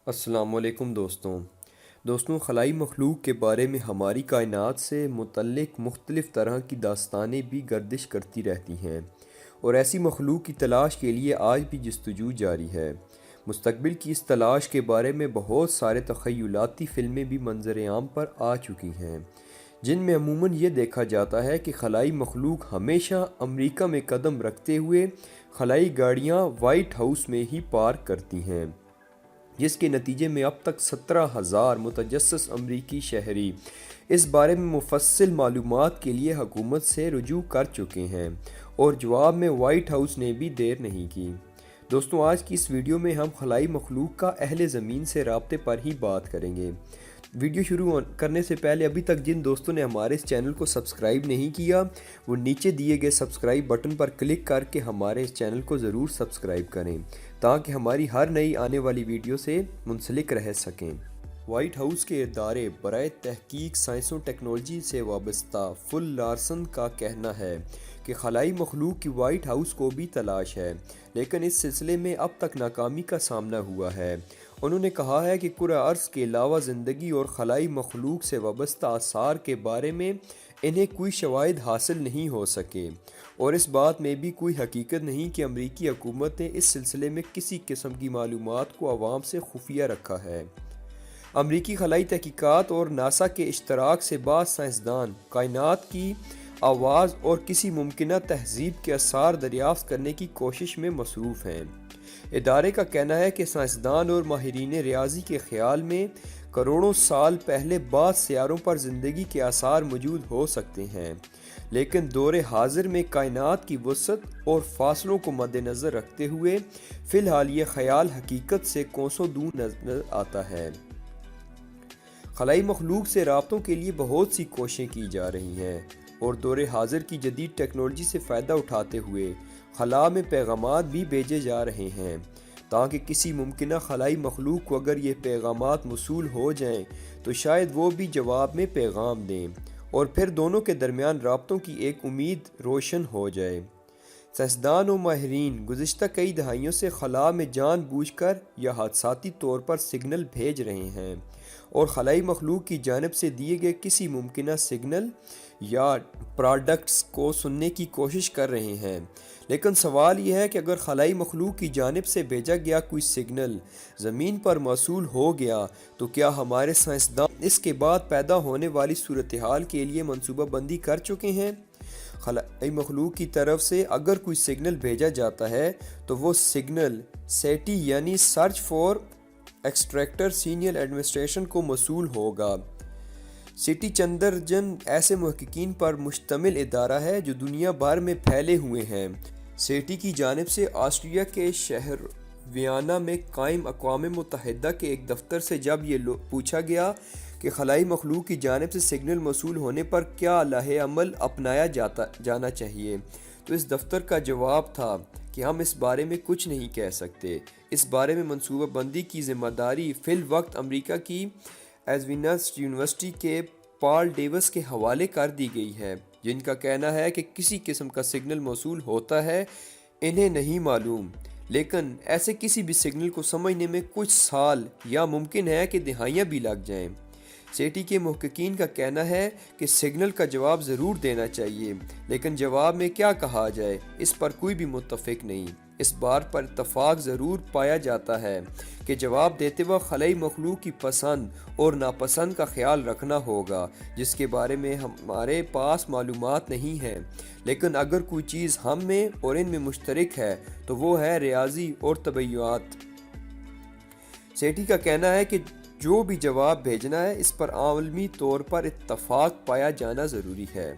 السلام علیکم دوستوں خلائی مخلوق کے بارے میں ہماری کائنات سے متعلق مختلف طرح کی داستانیں بھی گردش کرتی رہتی ہیں اور ایسی مخلوق کی تلاش کے لیے آج بھی جستجو جاری ہے۔ مستقبل کی اس تلاش کے بارے میں بہت سارے تخیلاتی فلمیں بھی منظر عام پر آ چکی ہیں، جن میں عموماً یہ دیکھا جاتا ہے کہ خلائی مخلوق ہمیشہ امریکہ میں قدم رکھتے ہوئے خلائی گاڑیاں وائٹ ہاؤس میں ہی پارک کرتی ہیں، جس کے نتیجے میں اب تک 17,000 متجسس امریکی شہری اس بارے میں مفصل معلومات کے لیے حکومت سے رجوع کر چکے ہیں، اور جواب میں وائٹ ہاؤس نے بھی دیر نہیں کی۔ دوستوں، آج کی اس ویڈیو میں ہم خلائی مخلوق کا اہل زمین سے رابطے پر ہی بات کریں گے۔ ویڈیو شروع کرنے سے پہلے ابھی تک جن دوستوں نے ہمارے اس چینل کو سبسکرائب نہیں کیا، وہ نیچے دیے گئے سبسکرائب بٹن پر کلک کر کے ہمارے اس چینل کو ضرور سبسکرائب کریں تاکہ ہماری ہر نئی آنے والی ویڈیو سے منسلک رہ سکیں۔ وائٹ ہاؤس کے ادارے برائے تحقیق سائنس و ٹیکنالوجی سے وابستہ فل لارسن کا کہنا ہے کہ خلائی مخلوق کی وائٹ ہاؤس کو بھی تلاش ہے، لیکن اس سلسلے میں اب تک ناکامی کا سامنا ہوا ہے۔ انہوں نے کہا ہے کہ کرۂ ارض کے علاوہ زندگی اور خلائی مخلوق سے وابستہ آثار کے بارے میں انہیں کوئی شواہد حاصل نہیں ہو سکے، اور اس بات میں بھی کوئی حقیقت نہیں کہ امریکی حکومت نے اس سلسلے میں کسی قسم کی معلومات کو عوام سے خفیہ رکھا ہے۔ امریکی خلائی تحقیقات اور ناسا کے اشتراک سے بعض سائنسدان کائنات کی آواز اور کسی ممکنہ تہذیب کے آثار دریافت کرنے کی کوشش میں مصروف ہیں۔ ادارے کا کہنا ہے کہ سائنسدان اور ماہرین ریاضی کے خیال میں کروڑوں سال پہلے بعض سیاروں پر زندگی کے آثار موجود ہو سکتے ہیں، لیکن دور حاضر میں کائنات کی وسعت اور فاصلوں کو مد نظر رکھتے ہوئے فی الحال یہ خیال حقیقت سے کوسوں دور نظر آتا ہے۔ خلائی مخلوق سے رابطوں کے لیے بہت سی کوششیں کی جا رہی ہیں، اور دور حاضر کی جدید ٹیکنالوجی سے فائدہ اٹھاتے ہوئے خلا میں پیغامات بھی بھیجے جا رہے ہیں تاکہ کسی ممکنہ خلائی مخلوق کو اگر یہ پیغامات موصول ہو جائیں تو شاید وہ بھی جواب میں پیغام دیں، اور پھر دونوں کے درمیان رابطوں کی ایک امید روشن ہو جائے۔ سائنسدان و ماہرین گزشتہ کئی دہائیوں سے خلا میں جان بوجھ کر یا حادثاتی طور پر سگنل بھیج رہے ہیں، اور خلائی مخلوق کی جانب سے دیے گئے کسی ممکنہ سگنل یا پراڈکٹس کو سننے کی کوشش کر رہے ہیں۔ لیکن سوال یہ ہے کہ اگر خلائی مخلوق کی جانب سے بھیجا گیا کوئی سگنل زمین پر موصول ہو گیا تو کیا ہمارے سائنسدان اس کے بعد پیدا ہونے والی صورتحال کے لیے منصوبہ بندی کر چکے ہیں؟ خلائی مخلوق کی طرف سے اگر کوئی سگنل بھیجا جاتا ہے تو وہ سگنل سیٹی یعنی سرچ فار ایکسٹریکٹر سینئر ایڈمنسٹریشن کو موصول ہوگا۔ سیٹی چندرجن ایسے محققین پر مشتمل ادارہ ہے جو دنیا بھر میں پھیلے ہوئے ہیں۔ سیٹی کی جانب سے آسٹریلیا کے شہر ویانا میں قائم اقوام متحدہ کے ایک دفتر سے جب یہ پوچھا گیا کہ خلائی مخلوق کی جانب سے سگنل موصول ہونے پر کیا لائحہ عمل اپنایا جانا چاہیے، تو اس دفتر کا جواب تھا کہ ہم اس بارے میں کچھ نہیں کہہ سکتے۔ اس بارے میں منصوبہ بندی کی ذمہ داری فی الوقت امریکہ کی ایریزونا یونیورسٹی کے پال ڈیوس کے حوالے کر دی گئی ہے، جن کا کہنا ہے کہ کسی قسم کا سگنل موصول ہوتا ہے انہیں نہیں معلوم، لیکن ایسے کسی بھی سگنل کو سمجھنے میں کچھ سال یا ممکن ہے کہ دہائیاں بھی لگ جائیں۔ سیٹی کے محققین کا کہنا ہے کہ سگنل کا جواب ضرور دینا چاہیے، لیکن جواب میں کیا کہا جائے اس پر کوئی بھی متفق نہیں۔ اس بات پر اتفاق ضرور پایا جاتا ہے کہ جواب دیتے وقت خلائی مخلوق کی پسند اور ناپسند کا خیال رکھنا ہوگا، جس کے بارے میں ہمارے پاس معلومات نہیں ہیں، لیکن اگر کوئی چیز ہم میں اور ان میں مشترک ہے تو وہ ہے ریاضی اور طبیعیات۔ سیٹی کا کہنا ہے کہ جو بھی جواب بھیجنا ہے اس پر عالمی طور پر اتفاق پایا جانا ضروری ہے۔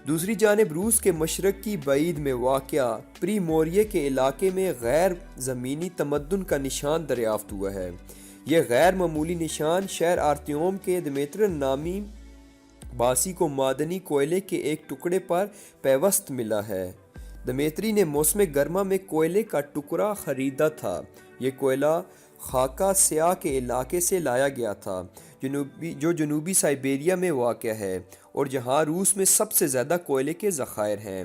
دوسری جانب روس کے مشرقی بعید میں واقع پریموریے کے علاقے میں غیر زمینی تمدن کا نشان دریافت ہوا ہے۔ یہ غیر معمولی نشان شہر آرتیوم کے دمیتر نامی باسی کو معدنی کوئلے کے ایک ٹکڑے پر پیوست ملا ہے۔ دمیتری نے موسم گرما میں کوئلے کا ٹکڑا خریدا تھا۔ یہ کوئلہ خاکا سیاہ کے علاقے سے لایا گیا تھا جو جنوبی سائبیریا میں واقع ہے اور جہاں روس میں سب سے زیادہ کوئلے کے ذخائر ہیں۔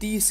30